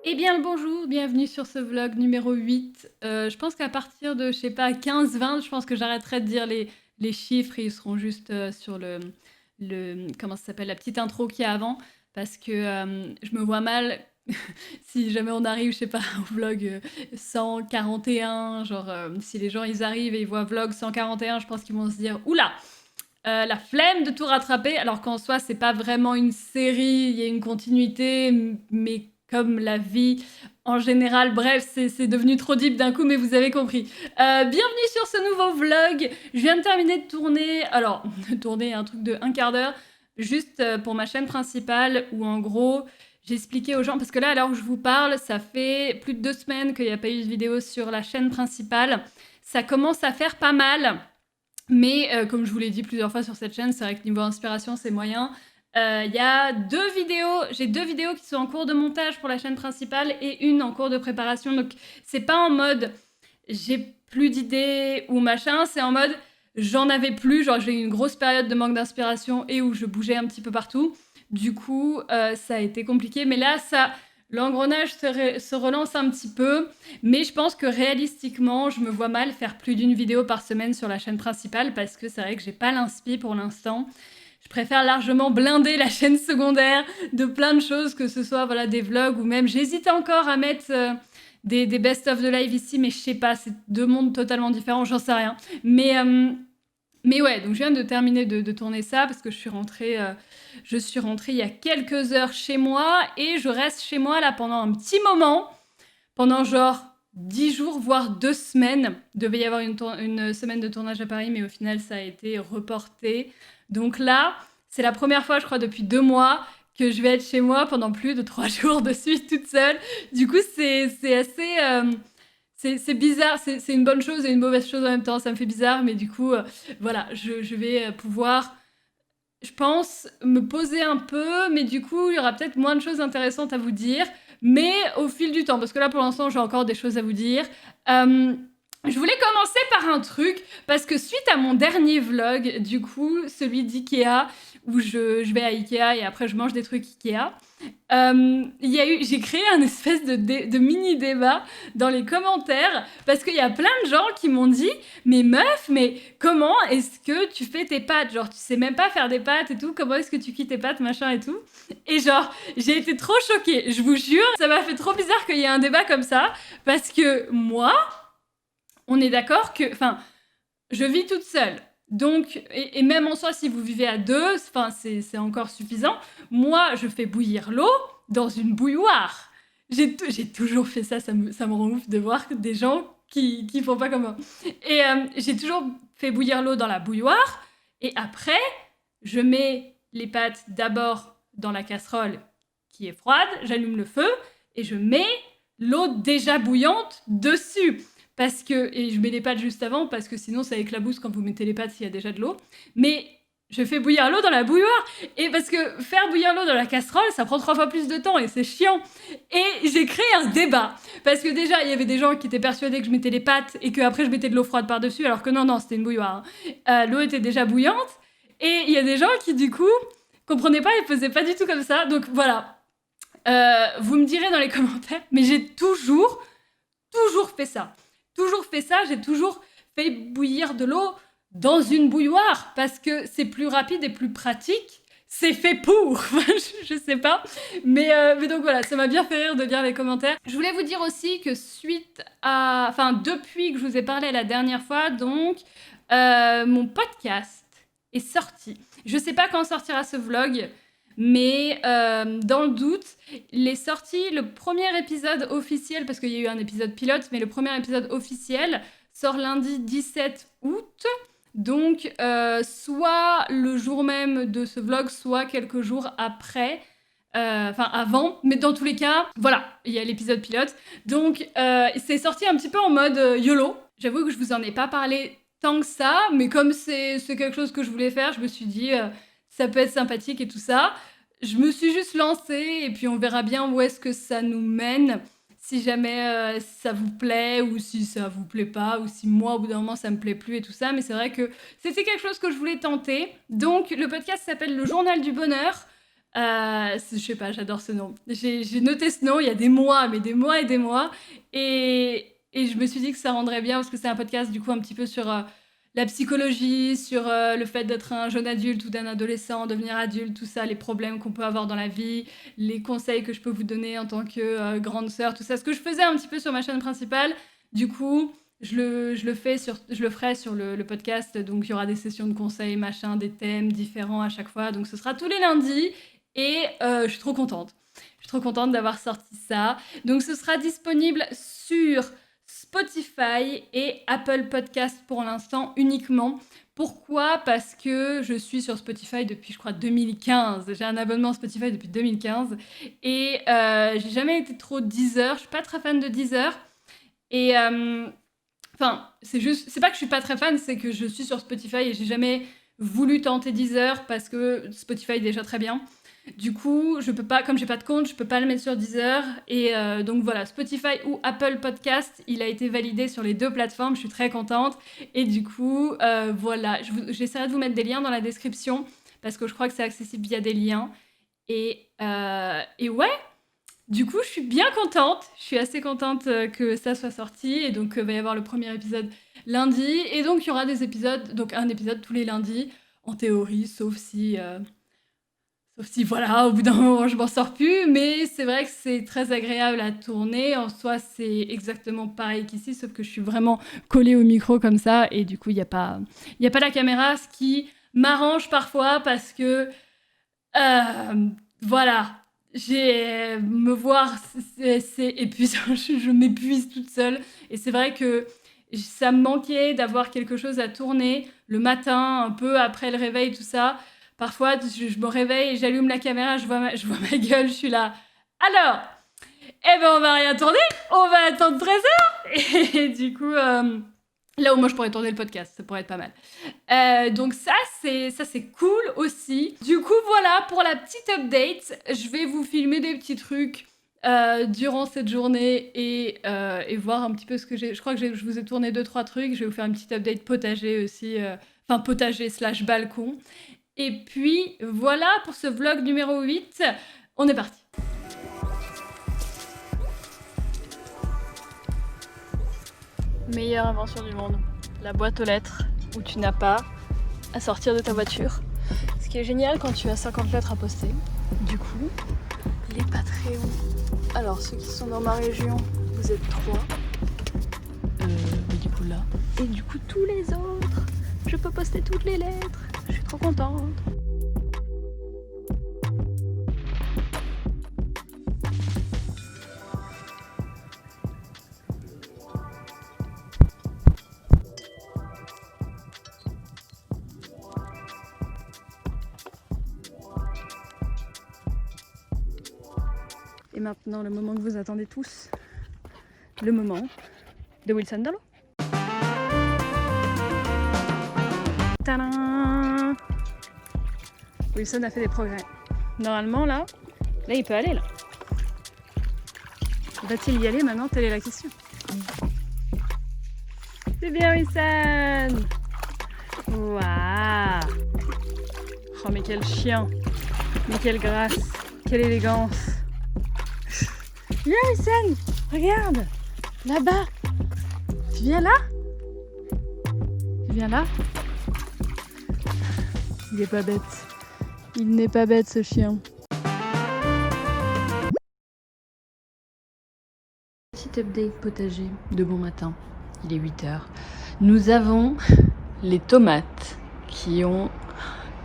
Eh bien le bonjour, bienvenue sur ce vlog numéro 8. Je pense qu'à partir de, je sais pas, 15-20, je pense que j'arrêterai de dire les chiffres et ils seront juste sur comment ça s'appelle, la petite intro qu'il y a avant. Parce que je me vois mal si jamais on arrive, je sais pas, au vlog 141, genre si les gens ils arrivent et ils voient vlog 141, je pense qu'ils vont se dire oula, la flemme de tout rattraper, alors qu'en soi, c'est pas vraiment une série, il y a une continuité, mais comme la vie en général, bref, c'est devenu trop deep d'un coup, mais vous avez compris. Bienvenue sur ce nouveau vlog. Je viens de terminer de tourner, alors, de tourner un truc de un quart d'heure, juste pour ma chaîne principale, où en gros, j'expliquais aux gens, parce que là, à l'heure où je vous parle, ça fait plus de 2 semaines qu'il n'y a pas eu de vidéo sur la chaîne principale. Ça commence à faire pas mal. Mais comme je vous l'ai dit plusieurs fois sur cette chaîne, c'est vrai que niveau inspiration, c'est moyen. Il y a j'ai 2 vidéos qui sont en cours de montage pour la chaîne principale et une en cours de préparation. Donc c'est pas en mode j'ai plus d'idées ou machin, c'est en mode j'en avais plus, genre j'ai eu une grosse période de manque d'inspiration et où je bougeais un petit peu partout. Du coup, ça a été compliqué. Mais là, l'engrenage se relance un petit peu. Mais je pense que réalistiquement, je me vois mal faire plus d'une vidéo par semaine sur la chaîne principale parce que c'est vrai que j'ai pas l'inspi pour l'instant. Je préfère largement blinder la chaîne secondaire de plein de choses, que ce soit voilà, des vlogs ou même... J'hésite encore à mettre des best-of de live ici, mais je sais pas, c'est 2 mondes totalement différents, j'en sais rien. Mais ouais, donc je viens de terminer de tourner ça parce que je suis rentrée il y a quelques heures chez moi et je reste chez moi là pendant un petit moment, pendant genre 10 jours, voire 2 semaines. Il devait y avoir une semaine de tournage à Paris, mais au final, ça a été reporté. Donc là, c'est la première fois, je crois, depuis 2 mois que je vais être chez moi pendant plus de 3 jours de suite toute seule. Du coup, c'est assez... c'est bizarre, c'est une bonne chose et une mauvaise chose en même temps, ça me fait bizarre, mais du coup, voilà, je vais pouvoir, je pense, me poser un peu, mais du coup, il y aura peut-être moins de choses intéressantes à vous dire, mais au fil du temps, parce que là, pour l'instant, j'ai encore des choses à vous dire. Euh, je voulais commencer par un truc, parce que suite à mon dernier vlog, du coup, celui d'Ikea, où je vais à Ikea et après je mange des trucs Ikea, j'ai créé un espèce de mini débat dans les commentaires parce qu'il y a plein de gens qui m'ont dit mais meuf, mais comment est-ce que tu fais tes pâtes, genre tu sais même pas faire des pâtes et tout, comment est-ce que tu cuis tes pâtes machin et tout. Et genre j'ai été trop choquée, je vous jure, ça m'a fait trop bizarre qu'il y ait un débat comme ça parce que moi, on est d'accord que, enfin, je vis toute seule. Donc, et même en soi, si vous vivez à deux, enfin, c'est encore suffisant. Moi, je fais bouillir l'eau dans une bouilloire. J'ai toujours fait ça, ça me rend ouf de voir des gens qui font pas comme moi. Et j'ai toujours fait bouillir l'eau dans la bouilloire. Et après, je mets les pâtes d'abord dans la casserole qui est froide, j'allume le feu et je mets l'eau déjà bouillante dessus. Parce que, et je mets les pâtes juste avant, parce que sinon ça éclabousse quand vous mettez les pâtes s'il y a déjà de l'eau. Mais je fais bouillir l'eau dans la bouilloire. Et parce que faire bouillir l'eau dans la casserole, ça prend 3 fois plus de temps et c'est chiant. Et j'ai créé un débat. Parce que déjà, il y avait des gens qui étaient persuadés que je mettais les pâtes et qu'après je mettais de l'eau froide par-dessus, alors que non, non, c'était une bouilloire. L'eau était déjà bouillante. Et il y a des gens qui, du coup, comprenaient pas et faisaient pas du tout comme ça. Donc voilà. Vous me direz dans les commentaires, mais j'ai toujours fait ça. Toujours fait ça, j'ai toujours fait bouillir de l'eau dans une bouilloire parce que c'est plus rapide et plus pratique. C'est fait pour, je sais pas. Mais donc voilà, ça m'a bien fait rire de lire les commentaires. Je voulais vous dire aussi que depuis que je vous ai parlé la dernière fois, donc, mon podcast est sorti. Je sais pas quand sortira ce vlog, mais dans le doute, il est sorti le premier épisode officiel, parce qu'il y a eu un épisode pilote, mais le premier épisode officiel sort lundi 17 août. Donc, soit le jour même de ce vlog, soit quelques jours après. Enfin, avant. Mais dans tous les cas, voilà, il y a l'épisode pilote. Donc, c'est sorti un petit peu en mode YOLO. J'avoue que je vous en ai pas parlé tant que ça, mais comme c'est quelque chose que je voulais faire, je me suis dit ça peut être sympathique et tout ça. Je me suis juste lancée et puis on verra bien où est-ce que ça nous mène. Si jamais ça vous plaît ou si ça vous plaît pas ou si moi au bout d'un moment ça me plaît plus et tout ça. Mais c'est vrai que c'était quelque chose que je voulais tenter. Donc le podcast s'appelle Le Journal du Bonheur. Je sais pas, j'adore ce nom. J'ai noté ce nom il y a des mois, mais des mois et des mois. Et je me suis dit que ça rendrait bien parce que c'est un podcast du coup un petit peu sur la psychologie, sur le fait d'être un jeune adulte ou d'un adolescent, devenir adulte, tout ça, les problèmes qu'on peut avoir dans la vie, les conseils que je peux vous donner en tant que grande sœur, tout ça. Ce que je faisais un petit peu sur ma chaîne principale. Du coup, je le ferai sur le podcast. Donc, il y aura des sessions de conseils, machin, des thèmes différents à chaque fois. Donc, ce sera tous les lundis. Et je suis trop contente. Je suis trop contente d'avoir sorti ça. Donc, ce sera disponible sur Spotify et Apple Podcast pour l'instant uniquement. Pourquoi? Parce que je suis sur Spotify depuis, je crois, 2015. J'ai un abonnement Spotify depuis 2015. Et j'ai jamais été trop Deezer. Je suis pas très fan de Deezer. Et enfin, c'est pas que je suis pas très fan, c'est que je suis sur Spotify et j'ai jamais voulu tenter Deezer parce que Spotify est déjà très bien. Du coup, je peux pas, comme j'ai pas de compte, je peux pas le mettre sur Deezer. Et donc voilà, Spotify ou Apple Podcast, il a été validé sur les 2 plateformes. Je suis très contente. Et du coup, voilà, j'essaierai de vous mettre des liens dans la description parce que je crois que c'est accessible via des liens. Et ouais, du coup, je suis bien contente. Je suis assez contente que ça soit sorti. Et donc, il va y avoir le premier épisode lundi. Et donc, il y aura des épisodes, donc un épisode tous les lundis, en théorie, sauf si, voilà, au bout d'un moment, je m'en sors plus. Mais c'est vrai que c'est très agréable à tourner. En soi, c'est exactement pareil qu'ici, sauf que je suis vraiment collée au micro comme ça. Et du coup, il n'y a pas la caméra, ce qui m'arrange parfois parce que, voilà, me voir, c'est épuisant. Je m'épuise toute seule. Et c'est vrai que ça me manquait d'avoir quelque chose à tourner le matin, un peu après le réveil, tout ça. Parfois, je me réveille et j'allume la caméra, je vois ma gueule, je suis là. Alors, eh ben, on va rien tourner, on va attendre 13 heures. Et du coup, là où moi je pourrais tourner le podcast, ça pourrait être pas mal. Donc ça c'est cool aussi. Du coup, voilà pour la petite update. Je vais vous filmer des petits trucs durant cette journée et voir un petit peu ce que j'ai. Je crois que je vous ai tourné 2-3 trucs. Je vais vous faire une petite update potager aussi. Enfin, potager / balcon. Et puis voilà pour ce vlog numéro 8. On est parti. Meilleure invention du monde. La boîte aux lettres où tu n'as pas à sortir de ta voiture. Ce qui est génial quand tu as 50 lettres à poster. Du coup, les Patreons. Alors ceux qui sont dans ma région, vous êtes 3. Et du coup là. Et du coup tous les autres. Je peux poster toutes les lettres. Je suis trop contente. Et maintenant, le moment que vous attendez tous, le moment de Wilson dans l'eau. Tadam! Wilson a fait des progrès. Normalement, là, il peut aller, là. Va-t-il y aller maintenant? Telle est la question. C'est bien, Wilson! Waouh! Oh, mais quel chien! Mais quelle grâce! Quelle élégance! Viens, Wilson! Regarde! Là-bas! Tu viens là? Tu viens là? Il est pas bête. Il n'est pas bête, ce chien. Petit update potager de bon matin. Il est 8h. Nous avons les tomates qui ont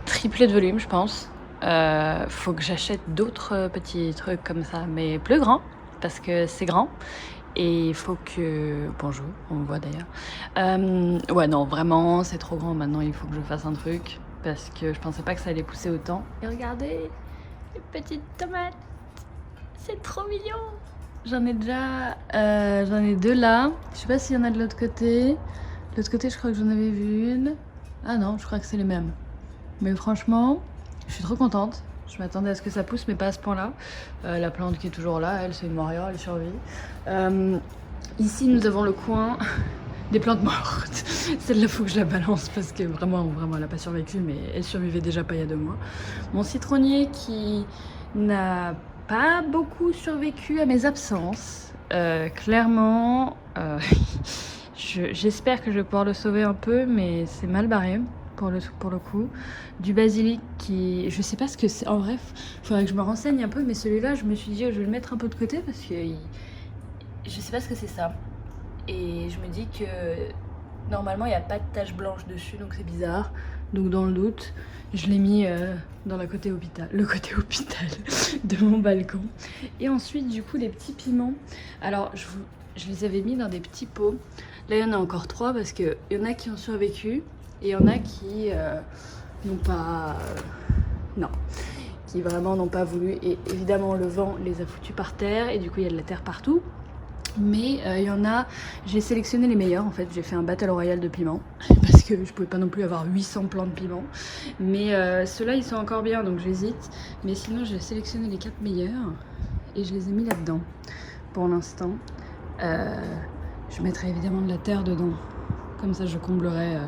triplé de volume, je pense. Faut que j'achète d'autres petits trucs comme ça, mais plus grands, parce que c'est grand. Et il faut que... Bonjour, on me voit d'ailleurs. Ouais, non, vraiment, c'est trop grand. Maintenant, il faut que je fasse un truc. Parce que je pensais pas que ça allait pousser autant. Et regardez, les petites tomates. C'est trop mignon. J'en ai déjà... j'en ai 2 là. Je sais pas s'il y en a de l'autre côté. De l'autre côté, je crois que j'en avais vu une. Ah non, je crois que c'est les mêmes. Mais franchement, je suis trop contente. Je m'attendais à ce que ça pousse, mais pas à ce point-là. La plante qui est toujours là, elle, c'est une moria, elle survit. Ici, nous avons le coin des plantes mortes. Celle-là, faut que je la balance parce que vraiment, elle n'a pas survécu, mais elle survivait déjà pas il y a 2 mois. Mon citronnier qui n'a pas beaucoup survécu à mes absences. Clairement, j'espère que je vais pouvoir le sauver un peu, mais c'est mal barré pour le coup. Du basilic qui... Je sais pas ce que c'est. En bref, il faudrait que je me renseigne un peu, mais celui-là, je me suis dit, je vais le mettre un peu de côté parce que je sais pas ce que c'est ça. Et je me dis que normalement, il n'y a pas de tache blanche dessus, donc c'est bizarre. Donc dans le doute, je l'ai mis dans le côté hôpital de mon balcon. Et ensuite, du coup, les petits piments. Alors, je les avais mis dans des petits pots. Là, il y en a encore 3 parce qu'il y en a qui ont survécu et il y en a qui n'ont pas... non. Qui vraiment n'ont pas voulu. Et évidemment, le vent les a foutus par terre et du coup, il y a de la terre partout. Mais il y en a, j'ai sélectionné les meilleurs en fait, j'ai fait un battle royal de piments parce que je pouvais pas non plus avoir 800 plants de piments. Mais ceux-là ils sont encore bien donc j'hésite. Mais sinon j'ai sélectionné les 4 meilleurs et je les ai mis là-dedans pour l'instant. Je mettrai évidemment de la terre dedans, comme ça je comblerai.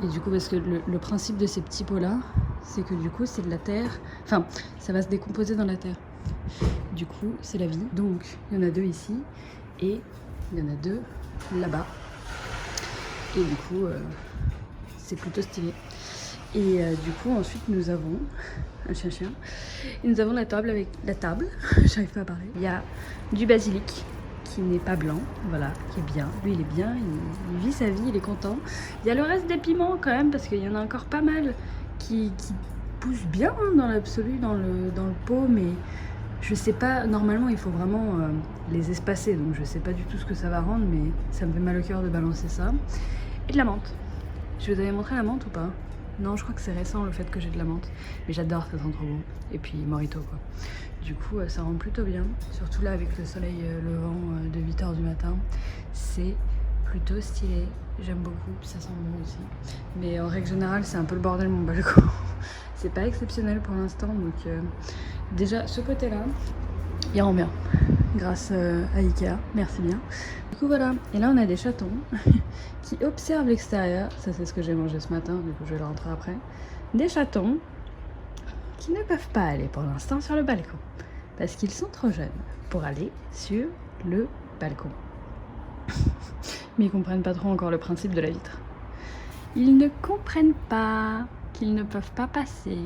Et du coup parce que le principe de ces petits pots là, c'est que du coup c'est de la terre, enfin ça va se décomposer dans la terre. Du coup c'est la vie. Donc il y en a 2 ici. Et il y en a 2 là-bas. Et du coup, c'est plutôt stylé. Et du coup, ensuite, nous avons un chien. Et nous avons la table avec la table. J'arrive pas à parler. Il y a du basilic qui n'est pas blanc, voilà, qui est bien. Lui, il est bien, il vit sa vie, il est content. Il y a le reste des piments quand même, parce qu'il y en a encore pas mal qui poussent bien hein, dans l'absolu, dans le pot, mais... Je sais pas, normalement il faut vraiment les espacer, donc je sais pas du tout ce que ça va rendre, mais ça me fait mal au cœur de balancer ça. Et de la menthe. Je vous avais montré la menthe ou pas? Non, je crois que c'est récent le fait que j'ai de la menthe, mais j'adore, ça sent trop bon. Et puis Morito quoi. Du coup ça rend plutôt bien, surtout là avec le soleil levant de 8h du matin, c'est plutôt stylé. J'aime beaucoup, ça sent bon aussi. Mais en règle générale c'est un peu le bordel mon balcon. C'est pas exceptionnel pour l'instant, donc déjà ce côté là il rend bien grâce à Ikea, merci bien. Du coup voilà, et là on a des chatons qui observent l'extérieur, ça c'est ce que j'ai mangé ce matin, du coup je vais le rentrer après. Des chatons qui ne peuvent pas aller pour l'instant sur le balcon parce qu'ils sont trop jeunes pour aller sur le balcon. Mais ils comprennent pas trop encore le principe de la vitre. Ils ne comprennent pas qu'ils ne peuvent pas passer.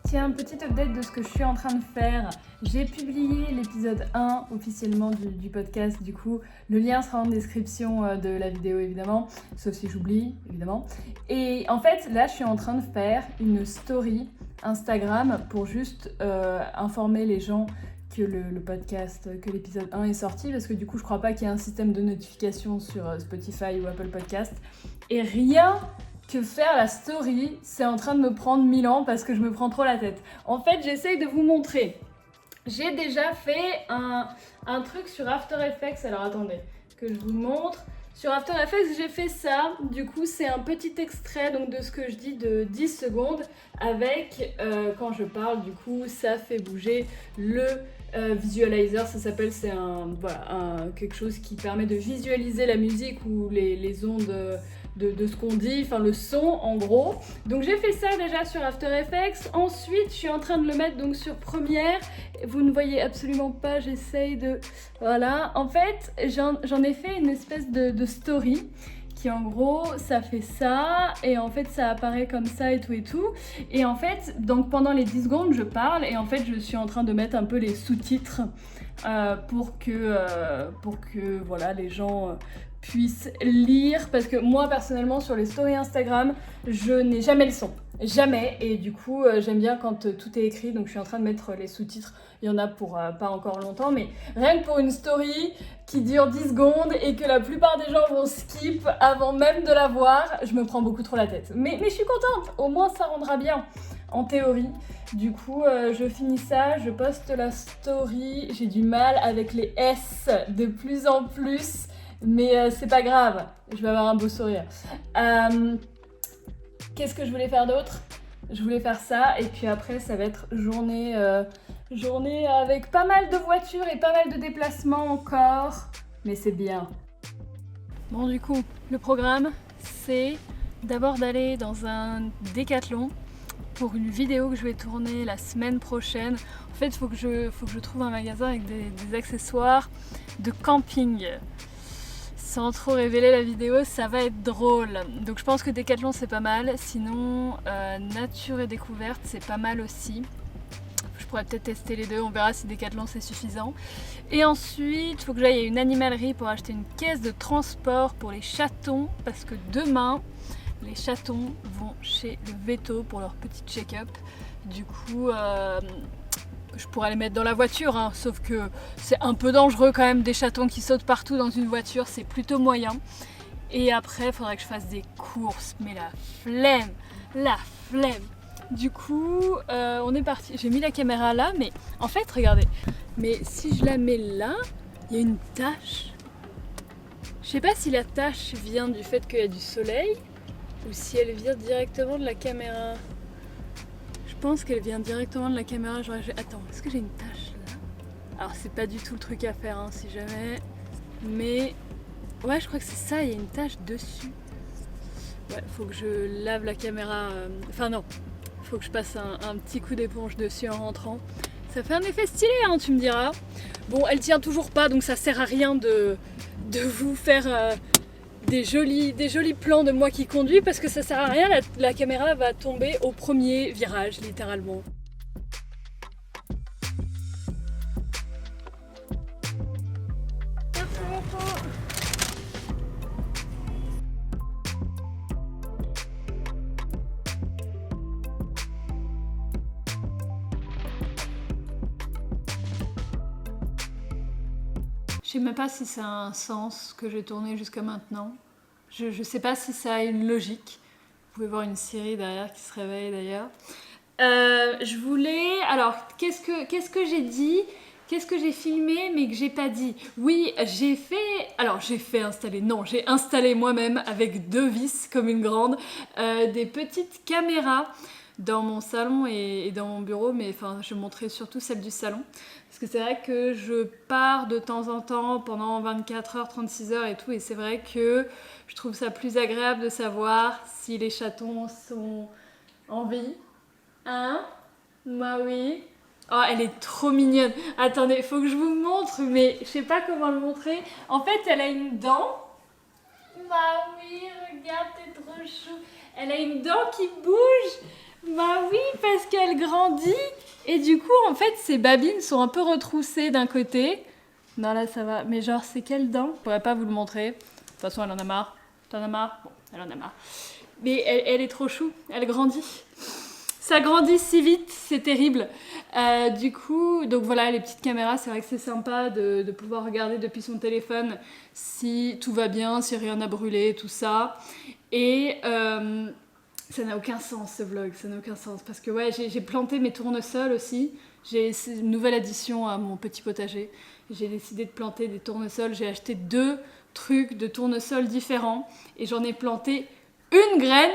Tiens, petite update de ce que je suis en train de faire. J'ai publié l'épisode 1 officiellement du podcast, du coup le lien sera en description de la vidéo évidemment, sauf si j'oublie évidemment. Et en fait là je suis en train de faire une story Instagram pour juste informer les gens que le podcast, que l'épisode 1 est sorti, parce que du coup je crois pas qu'il y ait un système de notification sur Spotify ou Apple Podcast. Et rien que faire la story, c'est en train de me prendre 1000 ans parce que je me prends trop la tête. En fait, j'essaye de vous montrer. J'ai déjà fait un truc sur After Effects, alors attendez, que je vous montre. Sur After Effects, j'ai fait ça. Du coup, c'est un petit extrait donc, de ce que je dis de 10 secondes avec, quand je parle, du coup, ça fait bouger le visualizer. Ça s'appelle, c'est quelque chose qui permet de visualiser la musique ou les ondes de ce qu'on dit, enfin le son en gros. Donc j'ai fait ça déjà sur After Effects. Ensuite, je suis en train de le mettre donc sur Premiere. Vous ne voyez absolument pas, j'essaye de... Voilà, en fait, j'en ai fait une espèce de story qui en gros, ça fait ça et en fait, ça apparaît comme ça et tout. Et en fait, donc pendant les 10 secondes, je parle et en fait, je suis en train de mettre un peu les sous-titres pour que voilà, les gens... puissent lire, parce que moi personnellement sur les stories Instagram je n'ai jamais le son, jamais, et du coup j'aime bien quand tout est écrit, donc je suis en train de mettre les sous-titres. Il y en a pour pas encore longtemps, mais rien que pour une story qui dure 10 secondes et que la plupart des gens vont skip avant même de la voir, je me prends beaucoup trop la tête, mais je suis contente, au moins ça rendra bien en théorie. Du coup je finis ça, je poste la story, j'ai du mal avec les S de plus en plus, mais c'est pas grave, je vais avoir un beau sourire. Qu'est-ce que je voulais faire d'autre? Je voulais faire ça, et puis après ça va être journée Journée avec pas mal de voitures et pas mal de déplacements encore, mais c'est bien. Bon, du coup, le programme, c'est d'abord d'aller dans un Décathlon pour une vidéo que je vais tourner la semaine prochaine. En fait, il faut que je trouve un magasin avec des accessoires de camping. Sans trop révéler la vidéo, ça va être drôle. Donc je pense que Décathlon c'est pas mal. Sinon, nature et découverte c'est pas mal aussi. Je pourrais peut-être tester les deux, on verra si Décathlon c'est suffisant. Et ensuite, il faut que j'aille à une animalerie pour acheter une caisse de transport pour les chatons. Parce que demain, les chatons vont chez le veto pour leur petit check-up. Du coup, je pourrais les mettre dans la voiture, hein, sauf que c'est un peu dangereux quand même, des chatons qui sautent partout dans une voiture, c'est plutôt moyen. Et après, il faudrait que je fasse des courses, mais la flemme. Du coup, on est parti. J'ai mis la caméra là, mais en fait, regardez. Mais si je la mets là, il y a une tache. Je sais pas si la tache vient du fait qu'il y a du soleil ou si elle vient directement de la caméra. Je pense qu'elle vient directement de la caméra. Attends, est-ce que j'ai une tache là? Alors c'est pas du tout le truc à faire, hein, si jamais. Mais ouais, je crois que c'est ça, il y a une tache dessus. Ouais, faut que je lave la caméra. Enfin non, faut que je passe un petit coup d'éponge dessus en rentrant. Ça fait un effet stylé, hein, tu me diras. Bon, elle tient toujours pas, donc ça sert à rien de vous faire des jolis plans de moi qui conduis parce que ça sert à rien, la caméra va tomber au premier virage littéralement. Je sais même pas si ça a un sens que j'ai tourné jusqu'à maintenant. Je sais pas si ça a une logique. Vous pouvez voir une Siri derrière qui se réveille d'ailleurs. Je voulais... Alors, qu'est-ce que j'ai dit? Qu'est-ce que j'ai filmé mais que j'ai pas dit? Oui, j'ai fait... Alors, j'ai fait installer... Non, j'ai installé moi-même avec 2 vis comme une grande des petites caméras dans mon salon et dans mon bureau, mais enfin, je montrais surtout celle du salon. Parce que c'est vrai que je pars de temps en temps pendant 24 heures, 36 heures et tout, et c'est vrai que je trouve ça plus agréable de savoir si les chatons sont en vie. Hein? Bah oui. Oh, elle est trop mignonne. Attendez, faut que je vous montre, mais je sais pas comment le montrer. En fait, elle a une dent. Bah oui, regarde, t'es trop chou. Elle a une dent qui bouge. Bah oui, parce qu'elle grandit. Et du coup, en fait, ses babines sont un peu retroussées d'un côté. Non, là, ça va. Mais genre, c'est quelle dent? Je pourrais pas vous le montrer. De toute façon, elle en a marre. T'en as marre? Bon, elle en a marre. Mais elle est trop chou. Elle grandit. Ça grandit si vite, c'est terrible. Du coup, donc voilà, les petites caméras, c'est vrai que c'est sympa de pouvoir regarder depuis son téléphone si tout va bien, si rien n'a brûlé, tout ça. Et ça n'a aucun sens ce vlog, ça n'a aucun sens. Parce que ouais, j'ai planté mes tournesols aussi. C'est une nouvelle addition à mon petit potager. J'ai décidé de planter des tournesols. J'ai acheté 2 trucs de tournesols différents. Et j'en ai planté une graine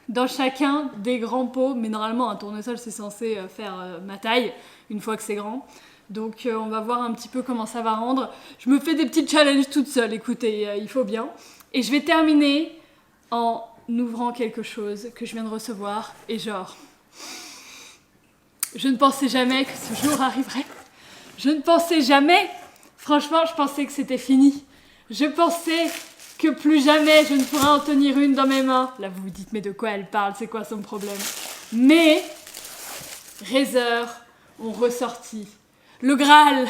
dans chacun des grands pots. Mais normalement, un tournesol, c'est censé faire ma taille une fois que c'est grand. Donc on va voir un petit peu comment ça va rendre. Je me fais des petits challenges toute seule, écoutez, il faut bien. Et je vais terminer en ouvrant quelque chose que je viens de recevoir. Et genre, je ne pensais jamais que ce jour arriverait. Je ne pensais jamais. Franchement, je pensais que c'était fini. Je pensais que plus jamais je ne pourrais en tenir une dans mes mains. Là, vous vous dites, mais de quoi elle parle? C'est quoi son problème? Mais Razer ont ressorti le Graal.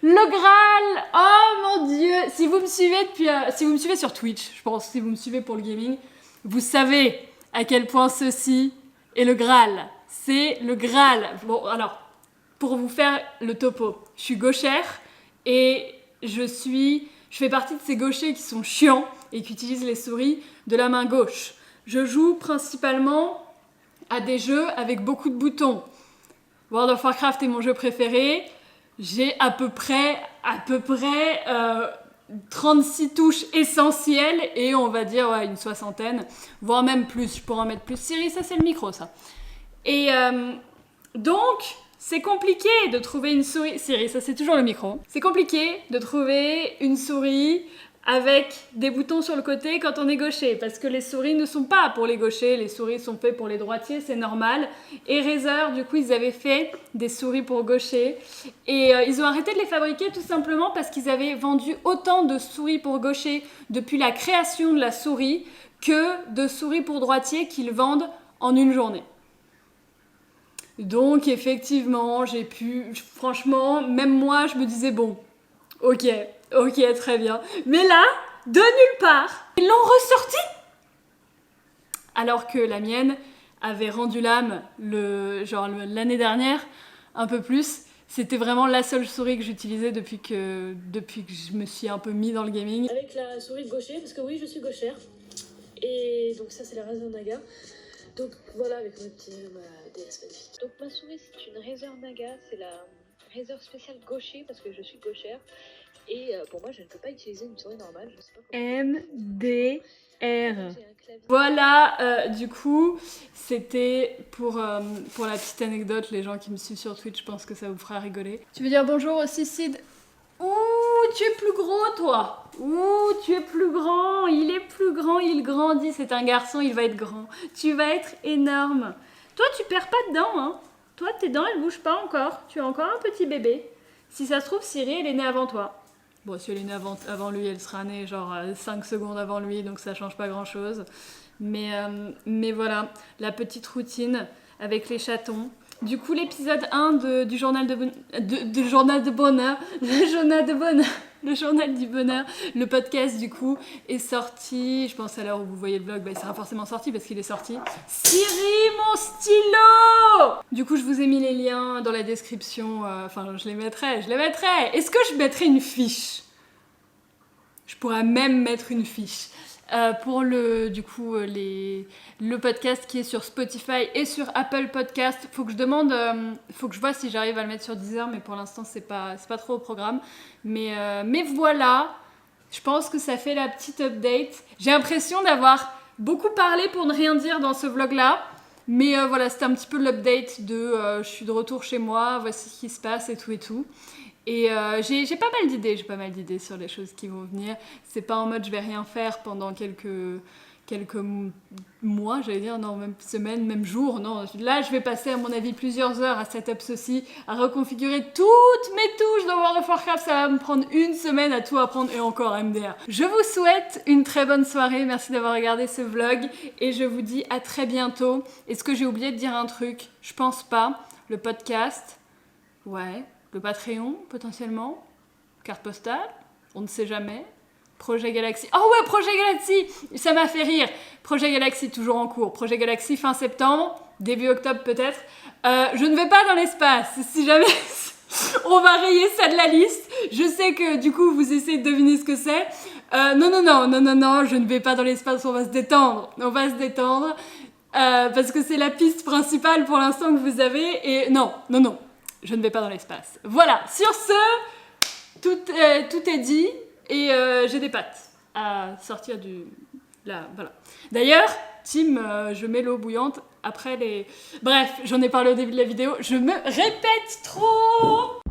Le Graal! Oh mon Dieu! Si vous me suivez si vous me suivez sur Twitch, je pense, si vous me suivez pour le gaming, vous savez à quel point ceci est le Graal. C'est le Graal. Bon, alors, pour vous faire le topo, je suis gauchère et je fais partie de ces gauchers qui sont chiants et qui utilisent les souris de la main gauche. Je joue principalement à des jeux avec beaucoup de boutons. World of Warcraft est mon jeu préféré. J'ai à peu près 36 touches essentielles et on va dire une 60aine, voire même plus. Je pourrais en mettre plus. Siri, ça c'est le micro, ça. Et donc, c'est compliqué de trouver une souris... Siri, ça c'est toujours le micro. C'est compliqué de trouver une souris avec des boutons sur le côté quand on est gaucher, parce que les souris ne sont pas pour les gauchers, les souris sont faites pour les droitiers, c'est normal. Et Razer, du coup, ils avaient fait des souris pour gauchers, et ils ont arrêté de les fabriquer tout simplement parce qu'ils avaient vendu autant de souris pour gauchers depuis la création de la souris que de souris pour droitiers qu'ils vendent en une journée. Donc effectivement, franchement, même moi, je me disais, bon, ok, très bien. Mais là, de nulle part, ils l'ont ressorti. Alors que la mienne avait rendu l'âme l'année dernière, un peu plus. C'était vraiment la seule souris que j'utilisais depuis que je me suis un peu mis dans le gaming. Avec la souris de gaucher, parce que oui, je suis gauchère. Et donc ça, c'est la Razer Naga. Donc voilà, avec ma DS magnifique. Donc ma souris, c'est une Razer Naga, c'est la Razer spéciale gaucher, parce que je suis gauchère. Et pour moi, je ne peux pas utiliser une souris normale, je sais pas comment. MDR. Voilà, du coup, c'était pour la petite anecdote, les gens qui me suivent sur Twitch, je pense que ça vous fera rigoler. Tu veux dire bonjour aussi, Sid? Ouh, tu es plus gros, toi. Ouh, tu es plus grand. Il est plus grand, il grandit. C'est un garçon, il va être grand. Tu vas être énorme. Toi, tu perds pas de dents, hein. Toi, tes dents, elles bougent pas encore. Tu es encore un petit bébé. Si ça se trouve, Siri, elle est née avant toi. Bon, si elle est née avant lui, elle sera née genre 5 secondes avant lui, donc ça change pas grand-chose. Mais voilà, la petite routine avec les chatons. Du coup, l'épisode 1 du journal du journal de bonheur, le journal du bonheur, le podcast du coup est sorti. Je pense à l'heure où vous voyez le vlog, il sera forcément sorti parce qu'il est sorti. Siri, mon stylo! Du coup, je vous ai mis les liens dans la description. Enfin, je les mettrai. Est-ce que je mettrai une fiche? Je pourrais même mettre une fiche. Pour le podcast qui est sur Spotify et sur Apple Podcast, faut que je vois si j'arrive à le mettre sur Deezer, mais pour l'instant c'est pas trop au programme. Mais voilà, je pense que ça fait la petite update. J'ai l'impression d'avoir beaucoup parlé pour ne rien dire dans ce vlog-là, mais voilà, c'était un petit peu l'update de je suis de retour chez moi, voici ce qui se passe et tout. Et j'ai pas mal d'idées sur les choses qui vont venir. C'est pas en mode je vais rien faire pendant quelques mois, j'allais dire, non, même semaines, même jours, non. Là, je vais passer à mon avis plusieurs heures à setup ceci, à reconfigurer toutes mes touches dans World of Warcraft. Ça va me prendre une semaine à tout apprendre et encore MDR. Je vous souhaite une très bonne soirée, merci d'avoir regardé ce vlog et je vous dis à très bientôt. Est-ce que j'ai oublié de dire un truc? Je pense pas. Le podcast, ouais. Le Patreon, potentiellement. Carte postale, on ne sait jamais. Projet Galaxy. Oh ouais, Projet Galaxy! Ça m'a fait rire. Projet Galaxy, toujours en cours. Projet Galaxy, fin septembre, début octobre peut-être. Je ne vais pas dans l'espace. Si jamais on va rayer ça de la liste. Je sais que du coup, vous essayez de deviner ce que c'est. Non, je ne vais pas dans l'espace, on va se détendre. Parce que c'est la piste principale pour l'instant que vous avez. Et non. Je ne vais pas dans l'espace. Voilà, sur ce, tout est dit et j'ai des pattes à sortir voilà. D'ailleurs, Tim, je mets l'eau bouillante après les... Bref, j'en ai parlé au début de la vidéo, je me répète trop.